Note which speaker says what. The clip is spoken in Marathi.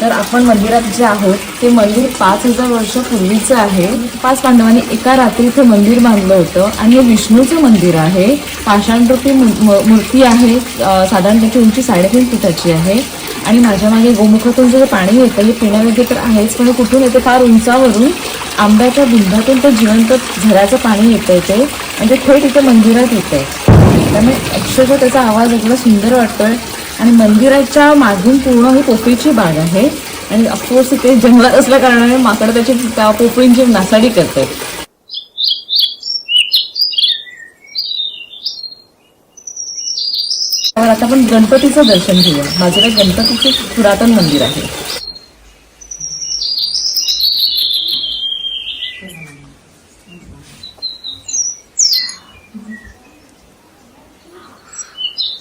Speaker 1: तर आपण मंदिरात जे आहोत ते मंदिर 5000 वर्षापूर्वीचं आहे. 5 पांडवांनी एका रात्री इथे मंदिर बांधलं होतं आणि हे विष्णूचं मंदिर आहे. पाषाणरूपी मूर्ती आहे. साधारण त्याची उंची 3.5 फुटाची आहे. आणि माझ्या मागे गोमुखातून जे पाणी येतं हे पिण्यायोग्य तर आहेच, पण कुठून येते फार उंचावरून आंब्याच्या बुंदातून ते जिवंत झऱ्याचं पाणी येतं ते आणि ते थेट इथे मंदिरात येतंय. त्यामुळे अक्षरशः त्याचा आवाज एवढा सुंदर वाटतोय. आणि मंदिराच्या मागून पूर्ण ही पोपळीची बाग आहे आणि ऑफकोर्स इथे जंगलात असल्या कारणाने माकडं त्याची पोपळींची नासाडी करतात. तर आता आपण गणपतीचं दर्शन घेऊया. बाजूला गणपतीचे पुरातन मंदिर आहे.